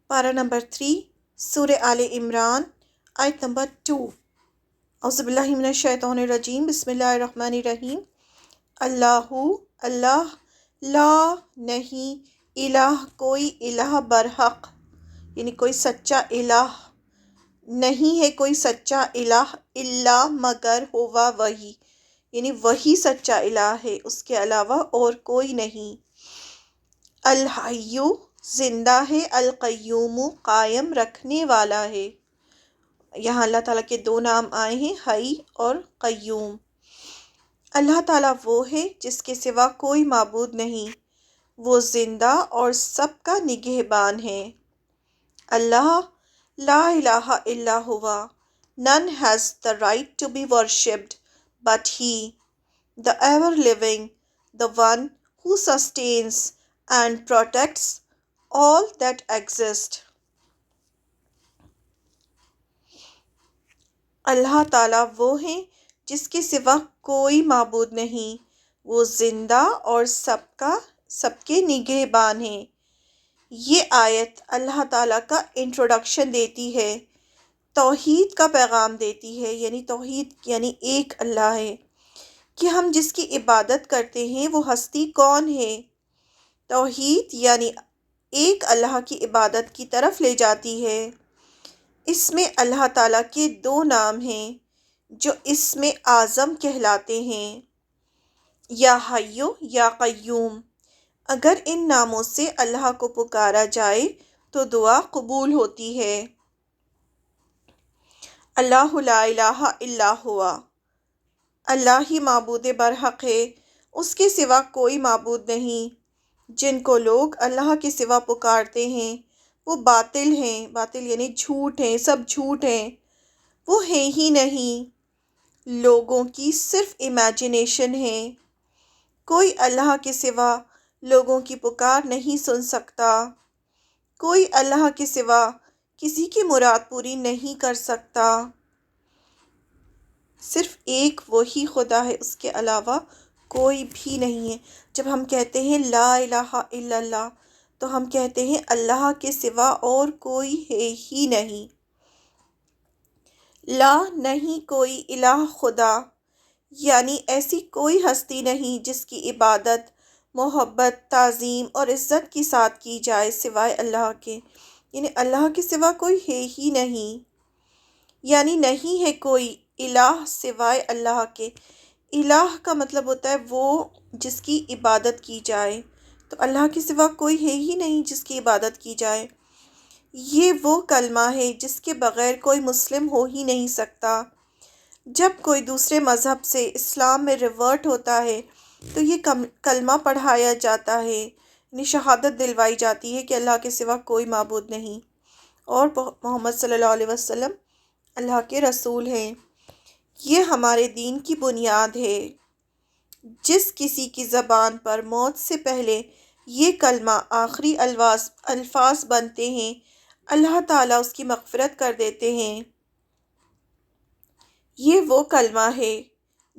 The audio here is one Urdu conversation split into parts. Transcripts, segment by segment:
پارہ نمبر 3 سورہ آل عمران آیت نمبر 2۔ اعوذ باللہ من الشیطان الرجیم، بسم اللہ الرحمن الرحیم۔ اللہ، اللہ، لا نہیں، الہ کوئی الہ برحق، یعنی کوئی سچا الہ نہیں ہے، کوئی سچا الہ الا مگر ہوا وہی، یعنی وہی سچا الہ ہے، اس کے علاوہ اور کوئی نہیں۔ الحی زندہ ہے، القیوم قائم رکھنے والا ہے۔ یہاں اللہ تعالیٰ کے دو نام آئے ہیں، حی اور قیوم۔ اللہ تعالیٰ وہ ہے جس کے سوا کوئی معبود نہیں، وہ زندہ اور سب کا نگہبان ہے۔ اللہ، لا الہ الا ہوا، none has the right to be worshipped but he, the ever living, the one who sustains and protects all that exist۔ اللہ تعالیٰ وہ ہیں جس کے سوا کوئی معبود نہیں، وہ زندہ اور سب کے نگہبان ہیں۔ یہ آیت اللہ تعالیٰ کا انٹروڈکشن دیتی ہے، توحید کا پیغام دیتی ہے، یعنی توحید یعنی ایک اللہ ہے، کہ ہم جس کی عبادت کرتے ہیں وہ ہستی کون ہے۔ توحید یعنی ایک اللہ کی عبادت کی طرف لے جاتی ہے۔ اس میں اللہ تعالیٰ کے دو نام ہیں جو اسم اعظم کہلاتے ہیں، یا حیو یا قیوم۔ اگر ان ناموں سے اللہ کو پکارا جائے تو دعا قبول ہوتی ہے۔ اللہ لا الہ الا ہوا، اللہ ہی معبود برحق ہے، اس کے سوا کوئی معبود نہیں۔ جن کو لوگ اللہ کے سوا پکارتے ہیں وہ باطل ہیں، باطل یعنی جھوٹ ہیں، سب جھوٹ ہیں، وہ ہیں ہی نہیں، لوگوں کی صرف امیجنیشن ہے۔ کوئی اللہ کے سوا لوگوں کی پکار نہیں سن سکتا، کوئی اللہ کے سوا کسی کی مراد پوری نہیں کر سکتا۔ صرف ایک وہی خدا ہے، اس کے علاوہ کوئی بھی نہیں ہے۔ جب ہم کہتے ہیں لا الہ الا اللہ تو ہم کہتے ہیں اللہ کے سوا اور کوئی ہے ہی نہیں۔ لا نہیں کوئی الہ خدا، یعنی ایسی کوئی ہستی نہیں جس کی عبادت، محبت، تعظیم اور عزت کے ساتھ کی جائے سوائے اللہ کے، یعنی اللہ کے سوا کوئی ہے ہی نہیں، یعنی نہیں ہے کوئی الہ سوائے اللہ کے۔ الہ کا مطلب ہوتا ہے وہ جس کی عبادت کی جائے، تو اللہ کے سوا کوئی ہے ہی نہیں جس کی عبادت کی جائے۔ یہ وہ کلمہ ہے جس کے بغیر کوئی مسلم ہو ہی نہیں سکتا۔ جب کوئی دوسرے مذہب سے اسلام میں ریورٹ ہوتا ہے تو یہ کلمہ پڑھایا جاتا ہے، یعنی شہادت دلوائی جاتی ہے کہ اللہ کے سوا کوئی معبود نہیں اور محمد صلی اللہ علیہ وسلم اللہ کے رسول ہیں۔ یہ ہمارے دین کی بنیاد ہے۔ جس کسی کی زبان پر موت سے پہلے یہ کلمہ آخری الفاظ بنتے ہیں، اللہ تعالیٰ اس کی مغفرت کر دیتے ہیں۔ یہ وہ کلمہ ہے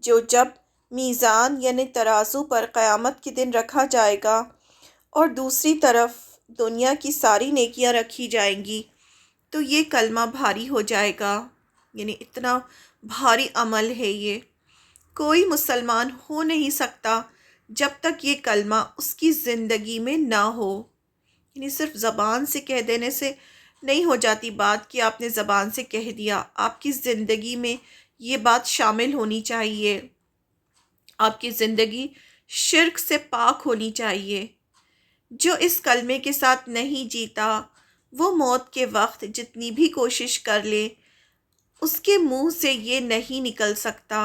جو جب میزان یعنی ترازو پر قیامت کے دن رکھا جائے گا اور دوسری طرف دنیا کی ساری نیکیاں رکھی جائیں گی تو یہ کلمہ بھاری ہو جائے گا، یعنی اتنا بھاری عمل ہے یہ۔ کوئی مسلمان ہو نہیں سکتا جب تک یہ کلمہ اس کی زندگی میں نہ ہو، یعنی صرف زبان سے کہہ دینے سے نہیں ہو جاتی بات کہ آپ نے زبان سے کہہ دیا، آپ کی زندگی میں یہ بات شامل ہونی چاہیے، آپ کی زندگی شرک سے پاک ہونی چاہیے۔ جو اس کلمے کے ساتھ نہیں جیتا وہ موت کے وقت جتنی بھی کوشش کر لے اس کے منہ سے یہ نہیں نکل سکتا،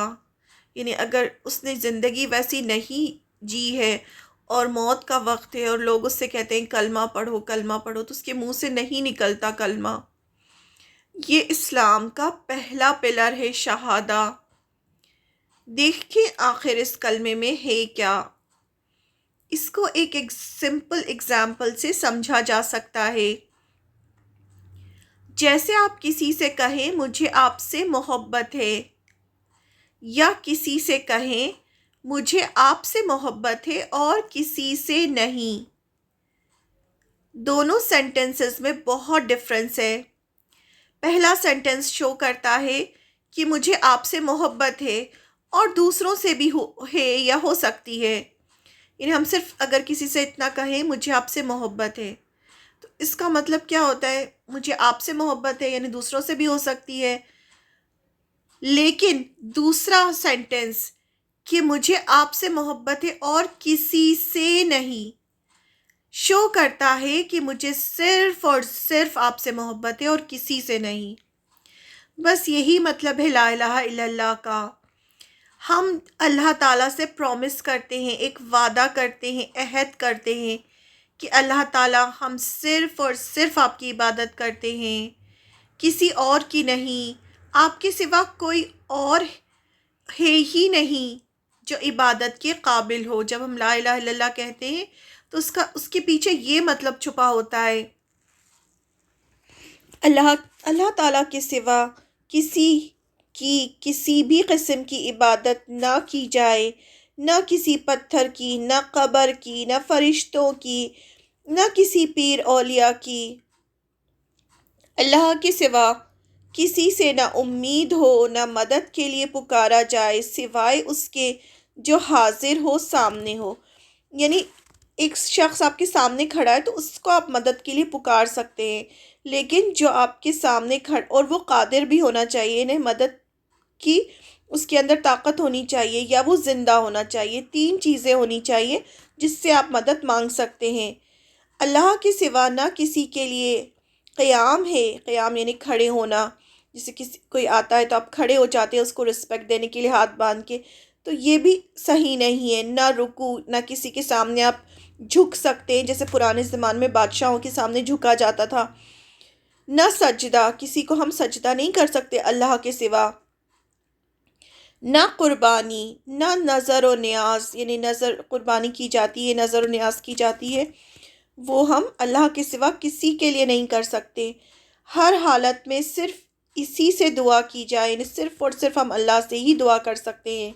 یعنی اگر اس نے زندگی ویسی نہیں جی ہے اور موت کا وقت ہے اور لوگ اس سے کہتے ہیں کلمہ پڑھو کلمہ پڑھو تو اس کے منہ سے نہیں نکلتا کلمہ۔ یہ اسلام کا پہلا پلر ہے، شہادہ۔ دیکھیں آخر اس کلمے میں ہے کیا۔ اس کو ایک سمپل اگزامپل سے سمجھا جا سکتا ہے۔ جیسے آپ کسی سے کہیں مجھے آپ سے محبت ہے، یا کسی سے کہیں مجھے آپ سے محبت ہے اور کسی سے نہیں۔ دونوں سینٹنسز میں بہت ڈفرنس ہے۔ پہلا سینٹنس شو کرتا ہے کہ مجھے آپ سے محبت ہے اور دوسروں سے بھی ہے یا ہو سکتی ہے، یعنی ہم صرف اگر کسی سے اتنا کہیں مجھے آپ سے محبت ہے، تو اس کا مطلب کیا ہوتا ہے؟ مجھے آپ سے محبت ہے یعنی دوسروں سے بھی ہو سکتی ہے۔ لیکن دوسرا سینٹنس کہ مجھے آپ سے محبت ہے اور کسی سے نہیں، شو کرتا ہے کہ مجھے صرف اور صرف آپ سے محبت ہے اور کسی سے نہیں۔ بس یہی مطلب ہے لا الہ الا اللہ کا۔ ہم اللہ تعالیٰ سے پرومس کرتے ہیں، ایک وعدہ کرتے ہیں، عہد کرتے ہیں کہ اللہ تعالیٰ ہم صرف اور صرف آپ کی عبادت کرتے ہیں، کسی اور کی نہیں۔ آپ کے سوا کوئی اور ہے ہی نہیں جو عبادت کے قابل ہو۔ جب ہم لا الہ الا اللہ کہتے ہیں تو اس کے پیچھے یہ مطلب چھپا ہوتا ہے، اللہ تعالیٰ کے سوا کسی کی کسی بھی قسم کی عبادت نہ کی جائے، نہ کسی پتھر کی، نہ قبر کی، نہ فرشتوں کی، نہ کسی پیر اولیاء کی۔ اللہ کے سوا کسی سے نہ امید ہو، نہ مدد کے لیے پکارا جائے سوائے اس کے جو حاضر ہو، سامنے ہو۔ یعنی ایک شخص آپ کے سامنے کھڑا ہے تو اس کو آپ مدد کے لیے پکار سکتے ہیں، لیکن جو آپ کے سامنے اور وہ قادر بھی ہونا چاہیے، انہیں مدد کی اس کے اندر طاقت ہونی چاہیے، یا وہ زندہ ہونا چاہیے۔ 3 چیزیں ہونی چاہیے جس سے آپ مدد مانگ سکتے ہیں۔ اللہ کے سوا نہ کسی کے لیے قیام ہے، قیام یعنی کھڑے ہونا، جیسے کوئی آتا ہے تو آپ کھڑے ہو جاتے ہیں اس کو رسپیکٹ دینے کے لیے ہاتھ باندھ کے، تو یہ بھی صحیح نہیں ہے۔ نہ رکوع، نہ کسی کے سامنے آپ جھک سکتے ہیں جیسے پرانے زمان میں بادشاہوں کے سامنے جھکا جاتا تھا۔ نہ سجدہ، کسی کو ہم سجدہ نہیں کر سکتے اللہ کے سوا۔ نہ قربانی، نہ نظر و نیاز، یعنی نظر قربانی کی جاتی ہے، نظر و نیاز کی جاتی ہے، وہ ہم اللہ کے سوا کسی کے لیے نہیں کر سکتے۔ ہر حالت میں صرف اسی سے دعا کی جائے، یعنی صرف اور صرف ہم اللہ سے ہی دعا کر سکتے ہیں،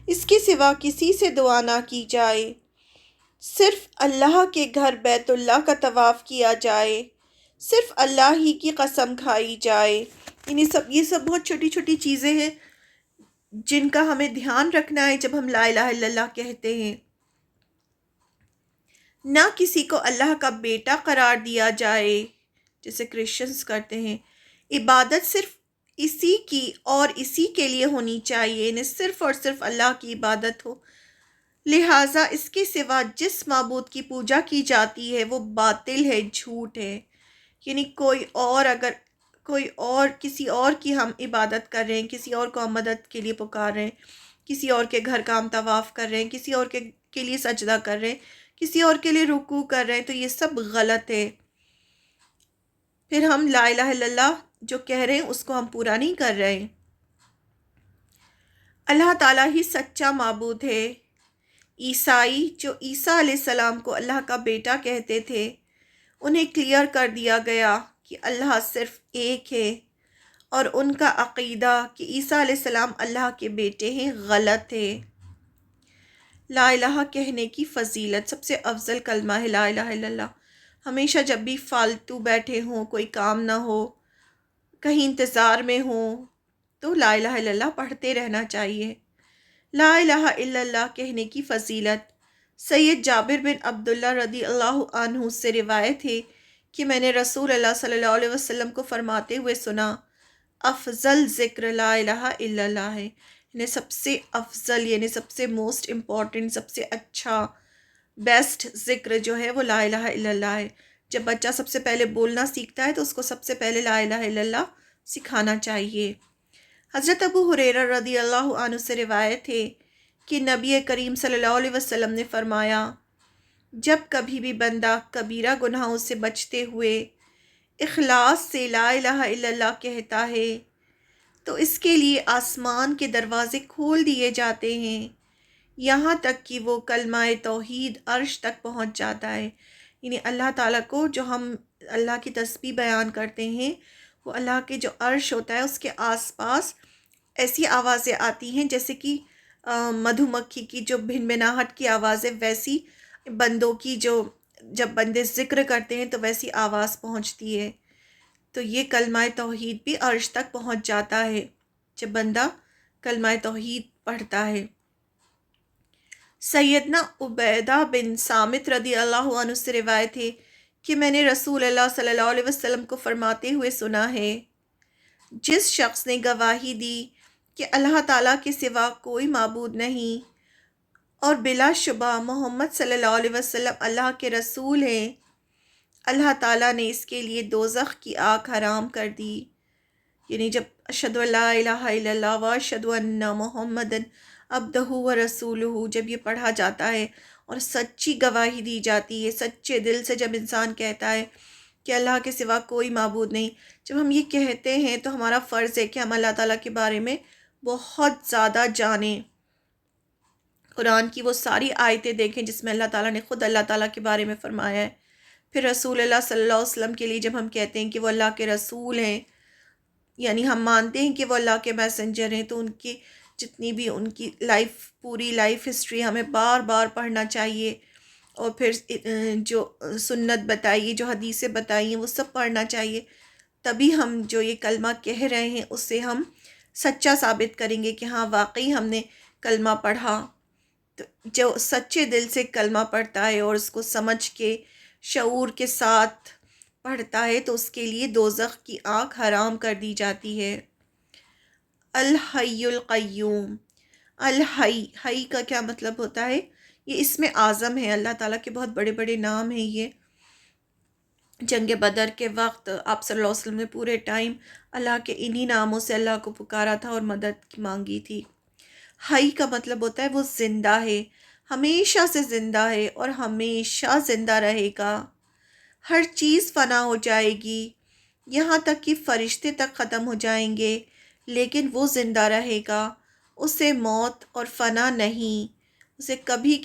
اس کے سوا کسی سے دعا نہ کی جائے۔ صرف اللہ کے گھر بیت اللہ کا طواف کیا جائے، صرف اللہ ہی کی قسم کھائی جائے۔ یہ سب بہت چھوٹی چھوٹی چیزیں ہیں جن کا ہمیں دھیان رکھنا ہے جب ہم لا الہ الا اللہ کہتے ہیں۔ نہ کسی کو اللہ کا بیٹا قرار دیا جائے جیسے کرسچنز کرتے ہیں۔ عبادت صرف اسی کی اور اسی کے لیے ہونی چاہیے، یعنی صرف اور صرف اللہ کی عبادت ہو، لہٰذا اس کے سوا جس معبود کی پوجا کی جاتی ہے وہ باطل ہے، جھوٹ ہے۔ یعنی اگر کوئی اور کسی اور کی ہم عبادت کر رہے ہیں، کسی اور کو ہم مدد کے لیے پکار رہے ہیں، کسی اور کے گھر کا ہم طواف کر رہے ہیں، کسی اور کے لیے سجدہ کر رہے ہیں، کسی اور کے لیے رکوع کر رہے ہیں، تو یہ سب غلط ہے۔ پھر ہم لا الہ الا اللہ جو کہہ رہے ہیں اس کو ہم پورا نہیں کر رہے ہیں۔ اللہ تعالیٰ ہی سچا معبود ہے۔ عیسائی جو عیسیٰ علیہ السلام کو اللہ کا بیٹا کہتے تھے، انہیں کلیئر کر دیا گیا کہ اللہ صرف ایک ہے، اور ان کا عقیدہ کہ عیسیٰ علیہ السلام اللہ کے بیٹے ہیں غلط ہے۔ لا الہ کہنے کی فضیلت، سب سے افضل کلمہ ہے لا الہ الا اللہ۔ ہمیشہ جب بھی فالتو بیٹھے ہوں، کوئی کام نہ ہو، کہیں انتظار میں ہوں، تو لا الہ الا اللہ پڑھتے رہنا چاہیے۔ لا الہ الا اللہ کہنے کی فضیلت، سید جابر بن عبداللہ رضی اللہ عنہ سے روایت ہے کہ میں نے رسول اللہ صلی اللہ علیہ وسلم کو فرماتے ہوئے سنا، افضل ذکر لا الہ الا اللہ ہے، یعنی سب سے افضل، یعنی سب سے موسٹ امپورٹنٹ، سب سے اچھا بیسٹ ذکر جو ہے وہ لا الہ الا اللہ ہے۔ جب بچہ سب سے پہلے بولنا سیکھتا ہے تو اس کو سب سے پہلے لا الہ الا اللہ سکھانا چاہیے۔ حضرت ابو ہریرہ رضی اللہ عنہ سے روایت ہے کہ نبی کریم صلی اللہ علیہ وسلم نے فرمایا، جب کبھی بھی بندہ کبیرہ گناہوں سے بچتے ہوئے اخلاص سے لا الہ الا اللہ کہتا ہے تو اس کے لیے آسمان کے دروازے کھول دیے جاتے ہیں، یہاں تک کہ وہ کلمہ توحید عرش تک پہنچ جاتا ہے۔ یعنی اللہ تعالیٰ کو جو ہم اللہ کی تسبیح بیان کرتے ہیں، وہ اللہ کے جو عرش ہوتا ہے اس کے آس پاس ایسی آوازیں آتی ہیں جیسے کہ مدھو مکھی کی جو بھن بھناہٹ کی آوازیں، ویسی بندوں کی جو جب بندے ذکر کرتے ہیں تو ویسی آواز پہنچتی ہے. تو یہ کلمہ توحید بھی عرش تک پہنچ جاتا ہے جب بندہ کلمہ توحید پڑھتا ہے. سیدنا عبیدہ بن صامت رضی اللہ عنہ سے روایت ہے کہ میں نے رسول اللہ صلی اللہ علیہ وسلم کو فرماتے ہوئے سنا ہے، جس شخص نے گواہی دی کہ اللہ تعالیٰ کے سوا کوئی معبود نہیں اور بلا شبہ محمد صلی اللہ علیہ وسلم اللہ کے رسول ہیں، اللہ تعالیٰ نے اس کے لیے دوزخ کی آگ حرام کر دی. یعنی جب اشہدو لا الہ الا اللہ و اشہدو ان محمد عبدہ و رسولہ جب یہ پڑھا جاتا ہے اور سچی گواہی دی جاتی ہے، سچے دل سے جب انسان کہتا ہے کہ اللہ کے سوا کوئی معبود نہیں، جب ہم یہ کہتے ہیں تو ہمارا فرض ہے کہ ہم اللہ تعالیٰ کے بارے میں بہت زیادہ جانیں. قرآن کی وہ ساری آیتیں دیکھیں جس میں اللہ تعالیٰ نے خود اللہ تعالیٰ کے بارے میں فرمایا ہے. پھر رسول اللہ صلی اللہ علیہ وسلم کے لیے جب ہم کہتے ہیں کہ وہ اللہ کے رسول ہیں، یعنی ہم مانتے ہیں کہ وہ اللہ کے میسنجر ہیں، تو ان کی جتنی بھی ان کی پوری لائف ہسٹری ہمیں بار بار پڑھنا چاہیے، اور پھر جو سنت بتائیے، جو حدیثیں بتائی ہیں وہ سب پڑھنا چاہیے. تبھی ہم جو یہ کلمہ کہہ رہے ہیں اس سے ہم سچا ثابت کریں گے کہ ہاں واقعی ہم نے کلمہ پڑھا. تو جو سچے دل سے کلمہ پڑھتا ہے اور اس کو سمجھ کے شعور کے ساتھ پڑھتا ہے تو اس کے لیے دوزخ کی آگ حرام کر دی جاتی ہے. الحی القیوم. حی کا کیا مطلب ہوتا ہے؟ یہ اسم اعظم ہے، اللہ تعالیٰ کے بہت بڑے بڑے نام ہیں. یہ جنگ بدر کے وقت آپ صلی اللہ علیہ وسلم نے پورے ٹائم اللہ کے انہی ناموں سے اللہ کو پکارا تھا اور مدد مانگی تھی. حی کا مطلب ہوتا ہے وہ زندہ ہے، ہمیشہ سے زندہ ہے اور ہمیشہ زندہ رہے گا. ہر چیز فنا ہو جائے گی، یہاں تک کہ فرشتے تک ختم ہو جائیں گے، لیکن وہ زندہ رہے گا. اسے موت اور فنا نہیں، اسے کبھی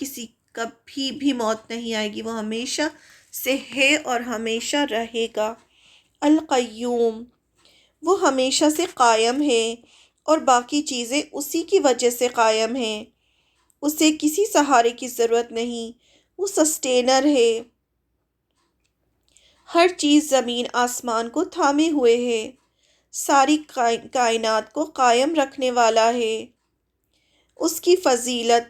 بھی موت نہیں آئے گی، وہ ہمیشہ سے ہے اور ہمیشہ رہے گا. القیوم، وہ ہمیشہ سے قائم ہے اور باقی چیزیں اسی کی وجہ سے قائم ہیں. اسے کسی سہارے کی ضرورت نہیں، وہ سسٹینر ہے. ہر چیز زمین آسمان کو تھامے ہوئے ہے، ساری کائنات کو قائم رکھنے والا ہے. اس کی فضیلت،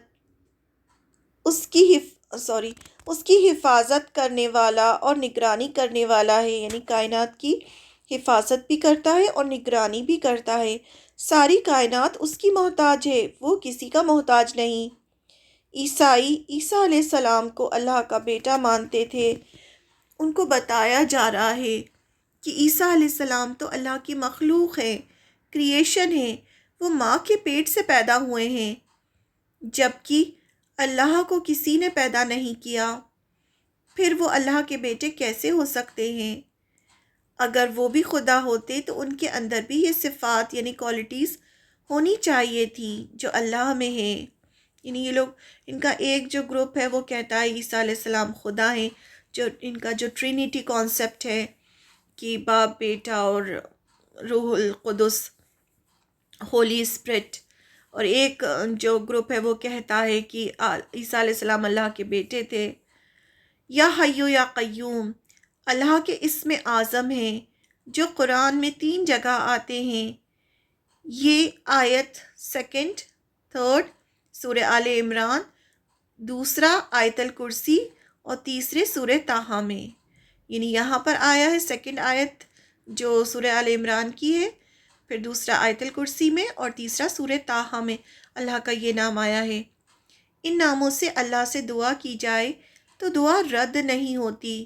اس کی حفاظت کرنے والا اور نگرانی کرنے والا ہے. یعنی کائنات کی حفاظت بھی کرتا ہے اور نگرانی بھی کرتا ہے. ساری کائنات اس کی محتاج ہے، وہ کسی کا محتاج نہیں. عیسیٰ علیہ السلام کو اللہ کا بیٹا مانتے تھے. ان کو بتایا جا رہا ہے کہ عیسیٰ علیہ السلام تو اللہ کی مخلوق ہے، کریشن ہے، وہ ماں کے پیٹ سے پیدا ہوئے ہیں، جبکہ اللہ کو کسی نے پیدا نہیں کیا. پھر وہ اللہ کے بیٹے کیسے ہو سکتے ہیں؟ اگر وہ بھی خدا ہوتے تو ان کے اندر بھی یہ صفات یعنی کوالٹیز ہونی چاہیے تھی جو اللہ میں ہے. یعنی یہ لوگ، ان کا ایک جو گروپ ہے وہ کہتا ہے عیسیٰ علیہ السلام خدا ہیں، جو ان کا جو ٹرینیٹی کانسیپٹ ہے کہ باپ، بیٹا اور روح القدس، ہولی اسپرٹ. اور ایک جو گروپ ہے وہ کہتا ہے کہ عیسیٰ علیہ السلام اللہ کے بیٹے تھے. یا حیو یا قیوم اللہ کے اسم اعظم ہیں جو قرآن میں 3 جگہ آتے ہیں. یہ آیت 2، 3 سورہ آل عمران، 2 آیت الکرسی اور 3 سورہ طٰہٰ میں. یعنی یہاں پر آیا ہے 2 آیت جو سورہ آل عمران کی ہے، پھر 2 آیت الکرسی میں اور 3 سورہ طٰہٰ میں اللہ کا یہ نام آیا ہے. ان ناموں سے اللہ سے دعا کی جائے تو دعا رد نہیں ہوتی.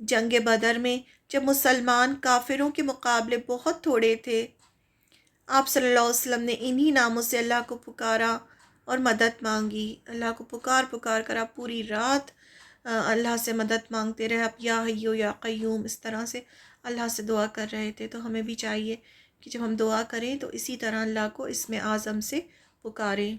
جنگ بدر میں جب مسلمان کافروں کے مقابلے بہت تھوڑے تھے، آپ صلی اللہ علیہ وسلم نے انہی ناموں سے اللہ کو پکارا اور مدد مانگی. اللہ کو پکار کر آپ پوری رات اللہ سے مدد مانگتے رہے. آپ یا حیو یا قیوم اس طرح سے اللہ سے دعا کر رہے تھے. تو ہمیں بھی چاہیے کہ جب ہم دعا کریں تو اسی طرح اللہ کو اسم اعظم سے پکاریں.